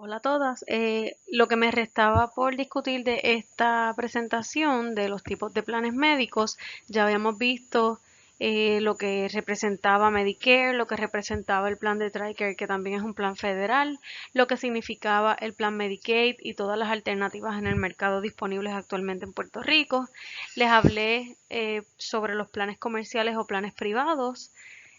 Hola a todas. Lo que me restaba por discutir de esta presentación de los tipos de planes médicos, ya habíamos visto lo que representaba Medicare, lo que representaba el plan de TRICARE, que también es un plan federal, lo que significaba el plan Medicaid y todas las alternativas en el mercado disponibles actualmente en Puerto Rico. Les hablé sobre los planes comerciales o planes privados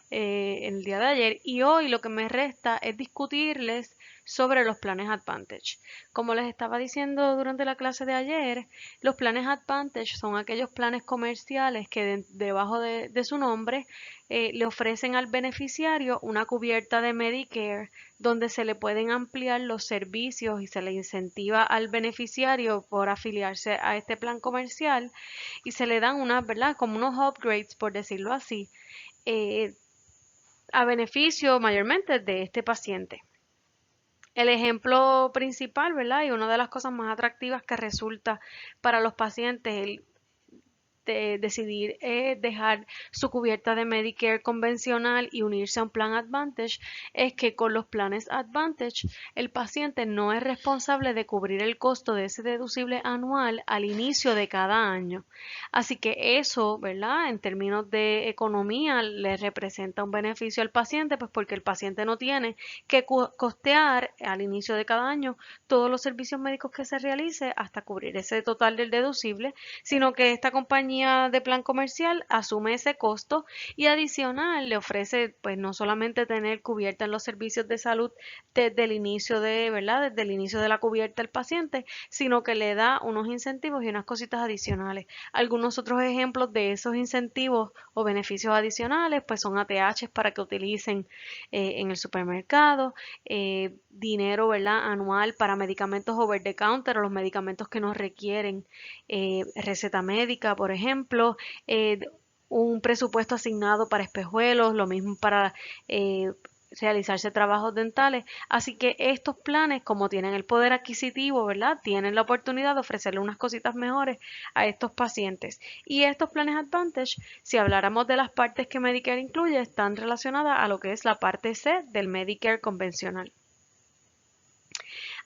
el día de ayer y hoy lo que me resta es discutirles sobre los planes Advantage. Como les estaba diciendo durante la clase de ayer, los planes Advantage son aquellos planes comerciales que debajo de su nombre le ofrecen al beneficiario una cubierta de Medicare donde se le pueden ampliar los servicios y se le incentiva al beneficiario por afiliarse a este plan comercial y se le dan unas, ¿verdad? Como unos upgrades, por decirlo así, eh, a beneficio mayormente de este paciente. El ejemplo principal, ¿verdad? Y una de las cosas más atractivas que resulta para los pacientes de decidir dejar su cubierta de Medicare convencional y unirse a un plan Advantage es que con los planes Advantage el paciente no es responsable de cubrir el costo de ese deducible anual al inicio de cada año. Así que eso, ¿verdad? En términos de economía le representa un beneficio al paciente, pues porque el paciente no tiene que costear al inicio de cada año todos los servicios médicos que se realice hasta cubrir ese total del deducible, sino que esta compañía de plan comercial asume ese costo y adicional le ofrece pues no solamente tener cubierta en los servicios de salud desde el inicio de, ¿verdad? Desde el inicio de la cubierta al paciente, sino que le da unos incentivos y unas cositas adicionales. Algunos otros ejemplos de esos incentivos o beneficios adicionales pues son ATH para que utilicen en el supermercado, dinero, ¿verdad? Anual para medicamentos over the counter o los medicamentos que no requieren receta médica, por ejemplo, un presupuesto asignado para espejuelos, lo mismo para realizarse trabajos dentales. Así que estos planes, como tienen el poder adquisitivo, ¿verdad? Tienen la oportunidad de ofrecerle unas cositas mejores a estos pacientes. Y estos planes Advantage, si habláramos de las partes que Medicare incluye, están relacionadas a lo que es la parte C del Medicare convencional.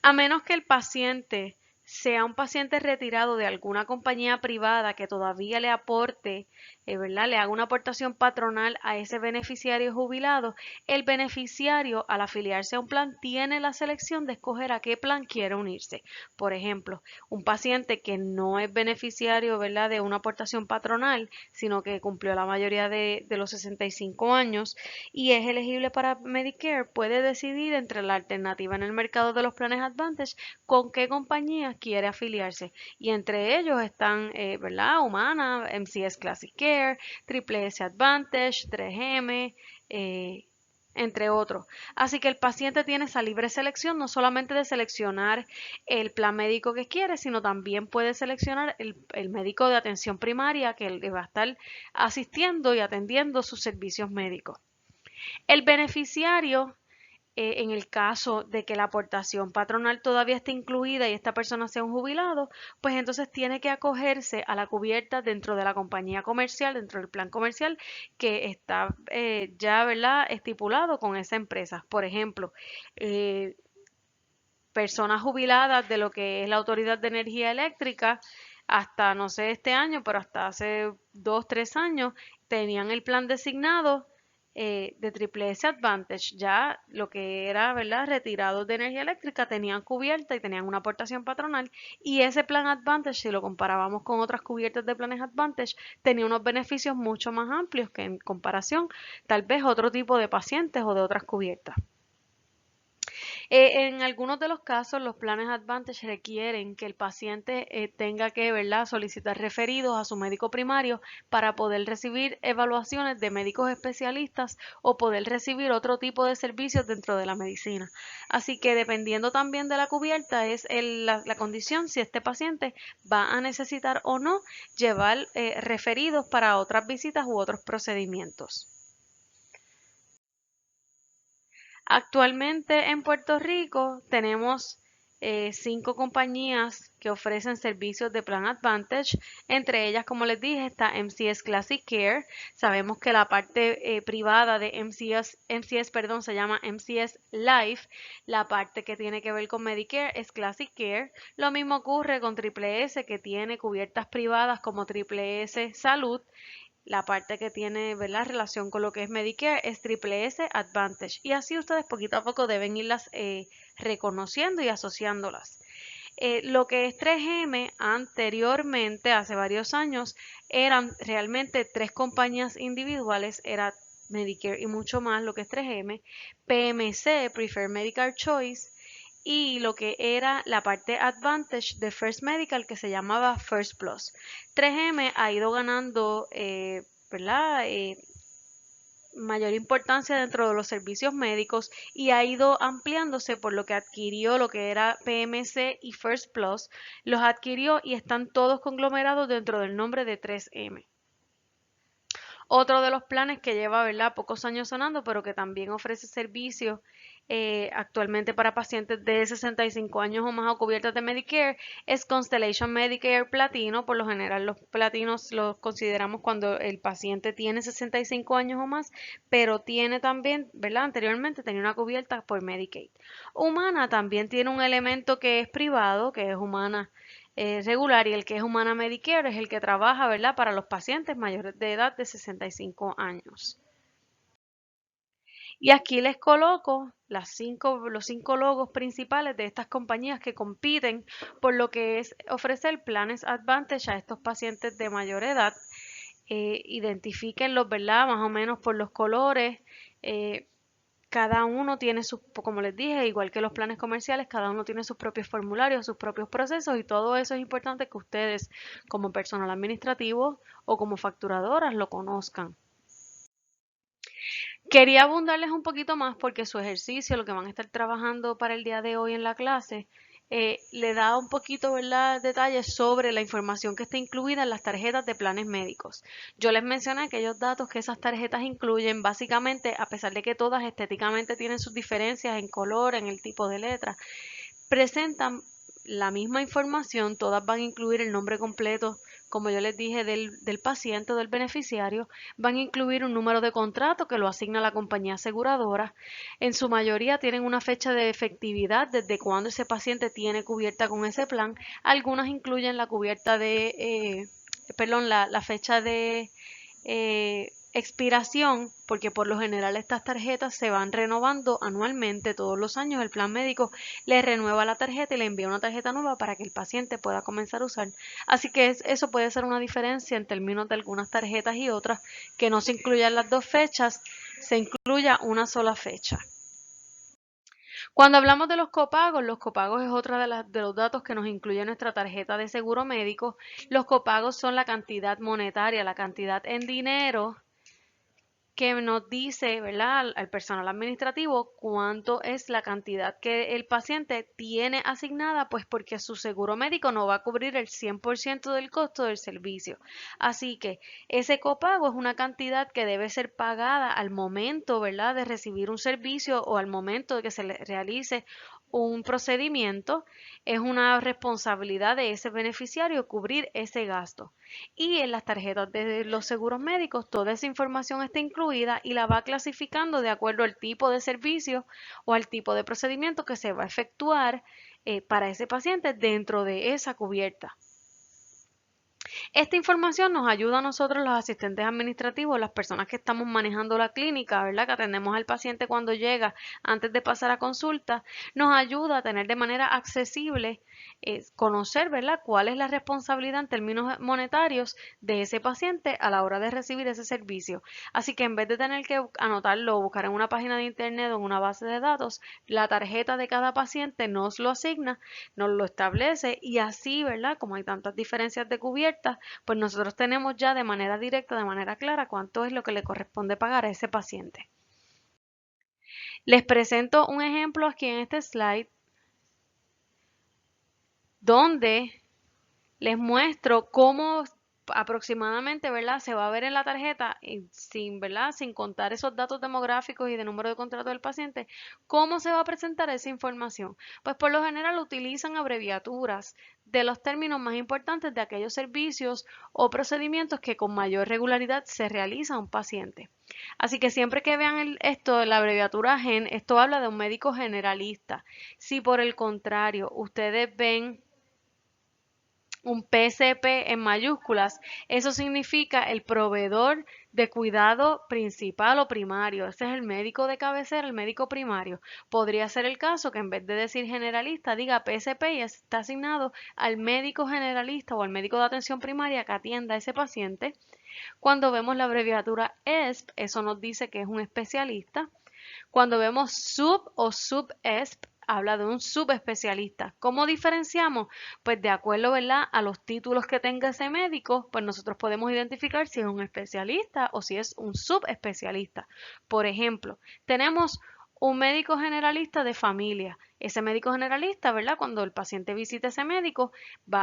A menos que el paciente sea un paciente retirado de alguna compañía privada que todavía le aporte, ¿verdad? Le haga una aportación patronal a ese beneficiario jubilado, el beneficiario al afiliarse a un plan tiene la selección de escoger a qué plan quiere unirse. Por ejemplo, un paciente que no es beneficiario, ¿verdad? De una aportación patronal, sino que cumplió la mayoría de los 65 años y es elegible para Medicare, puede decidir entre la alternativa en el mercado de los planes Advantage con qué compañía quiere afiliarse. Y entre ellos están, ¿verdad? Humana, MCS Classic Care, Triple S Advantage, 3M, entre otros. Así que el paciente tiene esa libre selección, no solamente de seleccionar el plan médico que quiere, sino también puede seleccionar el médico de atención primaria que le va a estar asistiendo y atendiendo sus servicios médicos. El beneficiario, en el caso de que la aportación patronal todavía esté incluida y esta persona sea un jubilado, pues entonces tiene que acogerse a la cubierta dentro de la compañía comercial, dentro del plan comercial que está ya, ¿verdad?, estipulado con esa empresa. Por ejemplo, eh, personas jubiladas de lo que es la Autoridad de Energía Eléctrica, hasta no sé este año, pero hasta hace 2, 3 años, tenían el plan designado de Triple S Advantage. Ya lo que era, ¿verdad?, retirados de energía eléctrica tenían cubierta y tenían una aportación patronal. Y ese plan Advantage, si lo comparábamos con otras cubiertas de planes Advantage, tenía unos beneficios mucho más amplios que en comparación tal vez otro tipo de pacientes o de otras cubiertas. En algunos de los casos, los planes Advantage requieren que el paciente tenga que, ¿verdad?, solicitar referidos a su médico primario para poder recibir evaluaciones de médicos especialistas o poder recibir otro tipo de servicios dentro de la medicina. Así que dependiendo también de la cubierta es la condición si este paciente va a necesitar o no llevar referidos para otras visitas u otros procedimientos. Actualmente en Puerto Rico tenemos 5 compañías que ofrecen servicios de Plan Advantage. Entre ellas, como les dije, está MCS Classic Care. Sabemos que la parte privada de MCS, perdón, se llama MCS Life. La parte que tiene que ver con Medicare es Classic Care. Lo mismo ocurre con Triple S, que tiene cubiertas privadas como Triple S Salud. La parte que tiene, ¿verdad?, relación con lo que es Medicare es Triple S Advantage. Y así ustedes poquito a poco deben irlas reconociendo y asociándolas. Lo que es 3M anteriormente, hace varios años, eran realmente 3 compañías individuales, era Medicare y mucho más lo que es 3M, PMC, Preferred Medical Choice, y lo que era la parte Advantage de First Medical, que se llamaba First Plus. 3M ha ido ganando, ¿verdad?, mayor importancia dentro de los servicios médicos y ha ido ampliándose, por lo que adquirió lo que era PMC y First Plus, los adquirió y están todos conglomerados dentro del nombre de 3M. Otro de los planes que lleva, ¿verdad?, pocos años sonando, pero que también ofrece servicios actualmente para pacientes de 65 años o más o cubiertas de Medicare, es Constellation Medicare Platino. Por lo general los platinos los consideramos cuando el paciente tiene 65 años o más, pero tiene también, ¿verdad?, anteriormente tenía una cubierta por Medicaid. Humana también tiene un elemento que es privado, que es Humana regular, y el que es Humana Medicare es el que trabaja, ¿verdad?, para los pacientes mayores de edad de 65 años. Y aquí les coloco los 5 logos principales de estas compañías que compiten por lo que es ofrecer planes Advantage a estos pacientes de mayor edad. Identifíquenlos, ¿verdad?, más o menos por los colores. Cada uno tiene sus, como les dije, igual que los planes comerciales, cada uno tiene sus propios formularios, sus propios procesos, y todo eso es importante que ustedes como personal administrativo o como facturadoras lo conozcan. Quería abundarles un poquito más porque su ejercicio, lo que van a estar trabajando para el día de hoy en la clase, le da un poquito, ¿verdad?, detalles sobre la información que está incluida en las tarjetas de planes médicos. Yo les mencioné aquellos datos que esas tarjetas incluyen. Básicamente, a pesar de que todas estéticamente tienen sus diferencias en color, en el tipo de letra, presentan la misma información. Todas van a incluir el nombre completo, como yo les dije, del paciente o del beneficiario. Van a incluir un número de contrato que lo asigna la compañía aseguradora. En su mayoría tienen una fecha de efectividad desde cuando ese paciente tiene cubierta con ese plan. Algunas incluyen la cubierta de, la fecha de expiración, porque por lo general estas tarjetas se van renovando anualmente. Todos los años el plan médico le renueva la tarjeta y le envía una tarjeta nueva para que el paciente pueda comenzar a usar. Así que eso puede ser una diferencia en términos de algunas tarjetas y otras, que no se incluyan las 2 fechas, se incluya una sola fecha. Cuando hablamos de los copagos es otra de los datos que nos incluye nuestra tarjeta de seguro médico. Los copagos son la cantidad monetaria, la cantidad en dinero que nos dice, ¿verdad?, al personal administrativo cuánto es la cantidad que el paciente tiene asignada, pues porque su seguro médico no va a cubrir el 100% del costo del servicio. Así que ese copago es una cantidad que debe ser pagada al momento, ¿verdad?, de recibir un servicio o al momento de que se le realice un procedimiento. Es una responsabilidad de ese beneficiario cubrir ese gasto. Y en las tarjetas de los seguros médicos toda esa información está incluida y la va clasificando de acuerdo al tipo de servicio o al tipo de procedimiento que se va a efectuar para ese paciente dentro de esa cubierta. Esta información nos ayuda a nosotros, los asistentes administrativos, las personas que estamos manejando la clínica, ¿verdad?, que atendemos al paciente cuando llega antes de pasar a consulta. Nos ayuda a tener de manera accesible, conocer, ¿verdad?, cuál es la responsabilidad en términos monetarios de ese paciente a la hora de recibir ese servicio. Así que en vez de tener que anotarlo o buscar en una página de internet o en una base de datos, la tarjeta de cada paciente nos lo asigna, nos lo establece, y así, ¿verdad?, como hay tantas diferencias de cubierta, pues nosotros tenemos ya de manera directa, de manera clara, cuánto es lo que le corresponde pagar a ese paciente. Les presento un ejemplo aquí en este slide donde les muestro cómo aproximadamente, ¿verdad? Se va a ver en la tarjeta, sin, ¿verdad? Sin contar esos datos demográficos y de número de contrato del paciente, ¿cómo se va a presentar esa información? Pues por lo general utilizan abreviaturas de los términos más importantes de aquellos servicios o procedimientos que con mayor regularidad se realiza a un paciente. Así que siempre que vean esto, la abreviatura GEN, esto habla de un médico generalista. Si por el contrario ustedes ven un PCP en mayúsculas, eso significa el proveedor de cuidado principal o primario. Ese es el médico de cabecera, el médico primario. Podría ser el caso que en vez de decir generalista diga PCP y está asignado al médico generalista o al médico de atención primaria que atienda a ese paciente. Cuando vemos la abreviatura ESP, eso nos dice que es un especialista. Cuando vemos sub o sub-esp, habla de un subespecialista. ¿Cómo diferenciamos? Pues de acuerdo, ¿verdad?, a los títulos que tenga ese médico, pues nosotros podemos identificar si es un especialista o si es un subespecialista. Por ejemplo, tenemos un médico generalista de familia. Ese médico generalista, ¿verdad? Cuando el paciente visita a ese médico,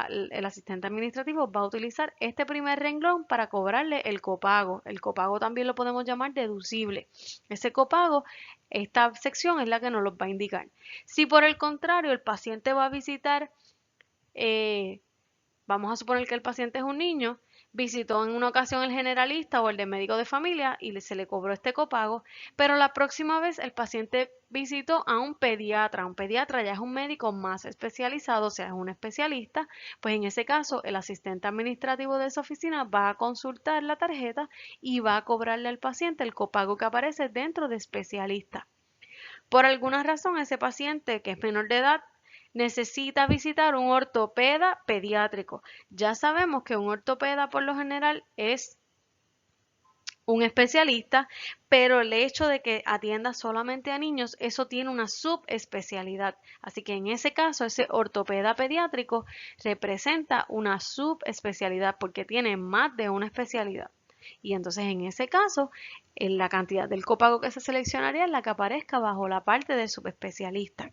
el asistente administrativo va a utilizar este primer renglón para cobrarle el copago. El copago también lo podemos llamar deducible. Ese copago, esta sección es la que nos lo va a indicar. Si por el contrario el paciente va a visitar, vamos a suponer que el paciente es un niño, visitó en una ocasión el generalista o el de médico de familia y se le cobró este copago, pero la próxima vez el paciente visitó a un pediatra. Un pediatra ya es un médico más especializado, o sea, es un especialista, pues en ese caso el asistente administrativo de esa oficina va a consultar la tarjeta y va a cobrarle al paciente el copago que aparece dentro de especialista. Por alguna razón, ese paciente que es menor de edad necesita visitar un ortopeda pediátrico. Ya sabemos que un ortopeda por lo general es un especialista, pero el hecho de que atienda solamente a niños, eso tiene una subespecialidad. Así que en ese caso, ese ortopeda pediátrico representa una subespecialidad porque tiene más de una especialidad. Y entonces en ese caso, la cantidad del copago que se seleccionaría es la que aparezca bajo la parte de subespecialista.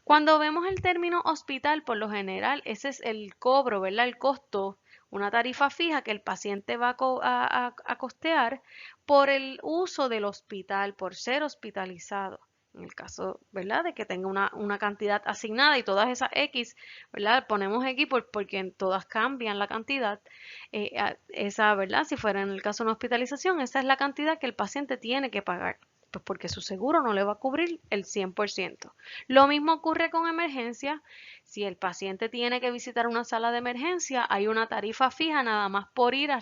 Cuando vemos el término hospital, por lo general, ese es el cobro, ¿verdad? El costo, una tarifa fija que el paciente va a costear por el uso del hospital, por ser hospitalizado. En el caso, ¿verdad?, de que tenga una cantidad asignada y todas esas X, ¿verdad? Ponemos X porque en todas cambian la cantidad. Esa, ¿verdad? Si fuera en el caso de una hospitalización, esa es la cantidad que el paciente tiene que pagar. Pues porque su seguro no le va a cubrir el 100%. Lo mismo ocurre con emergencia. Si el paciente tiene que visitar una sala de emergencia, hay una tarifa fija nada más por ir a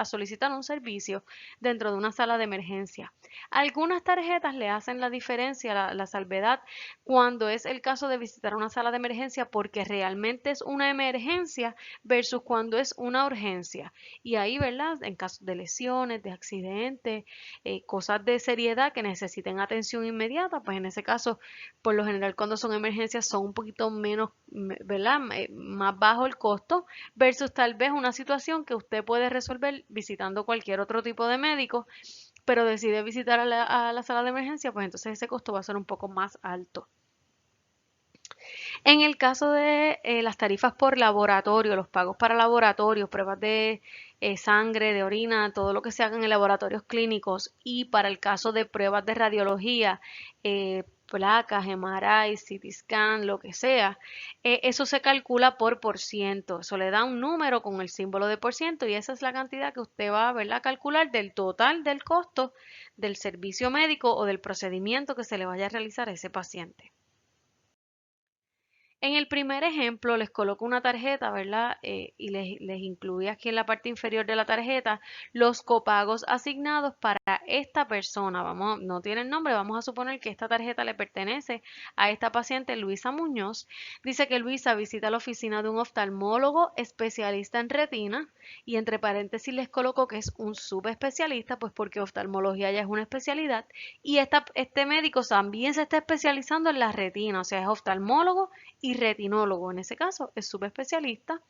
solicitar un servicio dentro de una sala de emergencia. Algunas tarjetas le hacen la diferencia, la salvedad, cuando es el caso de visitar una sala de emergencia porque realmente es una emergencia versus cuando es una urgencia. Y ahí, ¿verdad?, en caso de lesiones, de accidentes, cosas de seriedad que necesiten atención inmediata, pues en ese caso, por lo general cuando son emergencias son un poquito menos, ¿verdad?, más bajo el costo versus tal vez una situación que usted puede resolver visitando cualquier otro tipo de médico, pero decide visitar a la sala de emergencia, pues entonces ese costo va a ser un poco más alto. En el caso de las tarifas por laboratorio, los pagos para laboratorios, pruebas de sangre, de orina, todo lo que se haga en laboratorios clínicos y para el caso de pruebas de radiología, placas, MRI, CT scan, lo que sea, eso se calcula por ciento. Eso le da un número con el símbolo de por ciento y esa es la cantidad que usted va, ¿verdad?, a calcular del total del costo del servicio médico o del procedimiento que se le vaya a realizar a ese paciente. En el primer ejemplo les coloco una tarjeta, ¿verdad? Y les incluí aquí en la parte inferior de la tarjeta los copagos asignados para esta persona. No tiene nombre, vamos a suponer que esta tarjeta le pertenece a esta paciente Luisa Muñoz. Dice que Luisa visita la oficina de un oftalmólogo especialista en retina y entre paréntesis les coloco que es un subespecialista, pues porque oftalmología ya es una especialidad y este médico también se está especializando en la retina, o sea, es oftalmólogo y y retinólogo, en ese caso es subespecialista,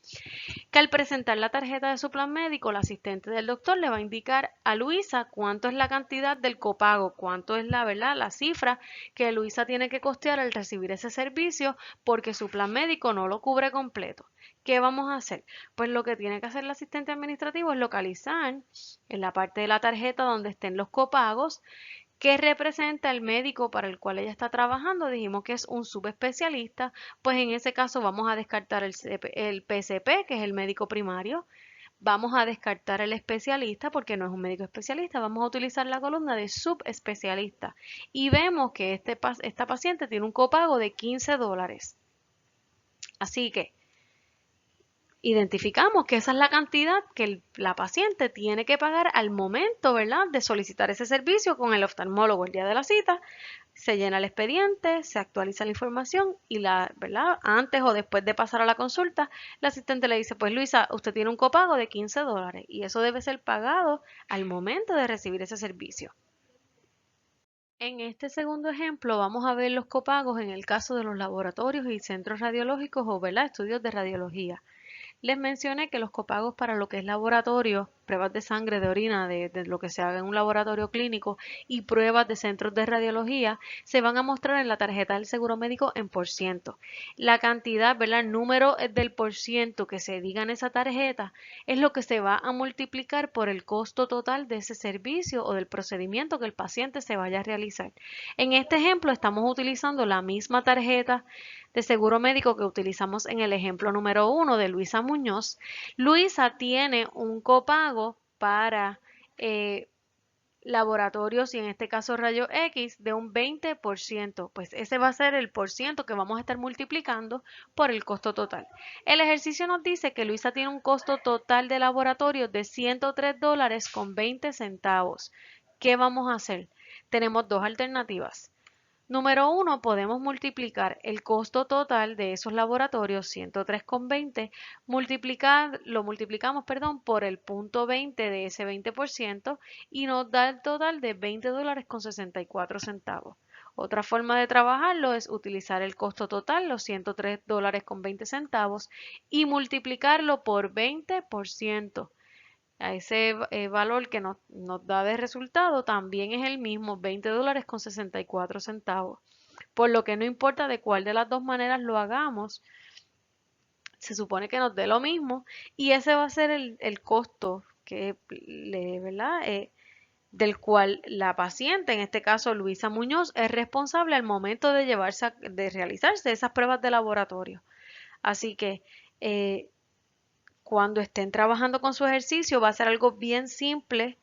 que al presentar la tarjeta de su plan médico, el asistente del doctor le va a indicar a Luisa cuánto es la cantidad del copago, cuánto es la, ¿verdad?, la cifra que Luisa tiene que costear al recibir ese servicio porque su plan médico no lo cubre completo. ¿Qué vamos a hacer? Pues lo que tiene que hacer el asistente administrativo es localizar en la parte de la tarjeta donde estén los copagos ¿qué representa el médico para el cual ella está trabajando? Dijimos que es un subespecialista, pues en ese caso vamos a descartar el PCP, que es el médico primario. Vamos a descartar el especialista porque no es un médico especialista. Vamos a utilizar la columna de subespecialista. Y vemos que esta paciente tiene un copago de $15. Así que identificamos que esa es la cantidad que la paciente tiene que pagar al momento, ¿verdad?, de solicitar ese servicio con el oftalmólogo el día de la cita. Se llena el expediente, se actualiza la información y ¿verdad?, antes o después de pasar a la consulta, el asistente le dice, pues Luisa, usted tiene un copago de $15 y eso debe ser pagado al momento de recibir ese servicio. En este segundo ejemplo vamos a ver los copagos en el caso de los laboratorios y centros radiológicos o, ¿verdad?, estudios de radiología. Les mencioné que los copagos para lo que es laboratorio, pruebas de sangre, de orina, de lo que se haga en un laboratorio clínico y pruebas de centros de radiología, se van a mostrar en la tarjeta del seguro médico en por ciento. La cantidad, ¿verdad?, el número del por ciento que se diga en esa tarjeta es lo que se va a multiplicar por el costo total de ese servicio o del procedimiento que el paciente se vaya a realizar. En este ejemplo estamos utilizando la misma tarjeta de seguro médico que utilizamos en el ejemplo número 1 de Luisa Muñoz. Luisa tiene un copago para laboratorios y en este caso rayos X de un 20%, pues ese va a ser el por ciento que vamos a estar multiplicando por el costo total. El ejercicio nos dice que Luisa tiene un costo total de laboratorio de $103.20. ¿Qué vamos a hacer? Tenemos dos alternativas. Número 1, podemos multiplicar el costo total de esos laboratorios, 103,20, lo multiplicamos, perdón, por el punto 20 de ese 20% y nos da el total de $20.64. Otra forma de trabajarlo es utilizar el costo total, los $103.20, y multiplicarlo por 20%. A ese valor que nos da de resultado también es el mismo, $20.64. Por lo que no importa de cuál de las dos maneras lo hagamos, se supone que nos dé lo mismo y ese va a ser el costo que ¿verdad? Del cual la paciente, en este caso Luisa Muñoz, es responsable al momento de de realizarse esas pruebas de laboratorio. Así que cuando estén trabajando con su ejercicio va a ser algo bien simple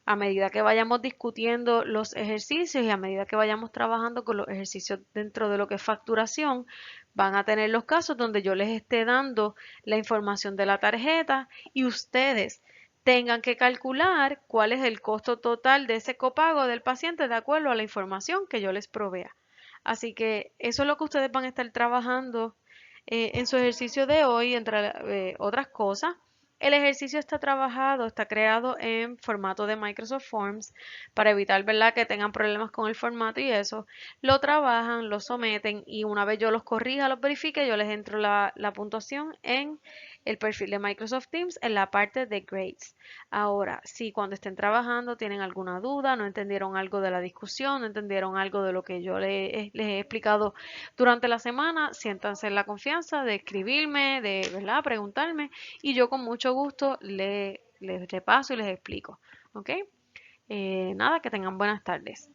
a medida que vayamos discutiendo los ejercicios y a medida que vayamos trabajando con los ejercicios dentro de lo que es facturación, van a tener los casos donde yo les esté dando la información de la tarjeta y ustedes tengan que calcular cuál es el costo total de ese copago del paciente de acuerdo a la información que yo les provea. Así que eso es lo que ustedes van a estar trabajando en su ejercicio de hoy, entre otras cosas. El ejercicio está trabajado, está creado en formato de Microsoft Forms para evitar, ¿verdad?, que tengan problemas con el formato y eso. Lo trabajan, lo someten y una vez yo los corrija, los verifique, yo les entro la puntuación en el perfil de Microsoft Teams en la parte de Grades. Ahora, si cuando estén trabajando tienen alguna duda, no entendieron algo de la discusión, no entendieron algo de lo que yo les he explicado durante la semana, siéntanse en la confianza de escribirme, de, ¿verdad?, preguntarme y yo con mucho gusto les repaso y les explico. ¿Ok? Nada, que tengan buenas tardes.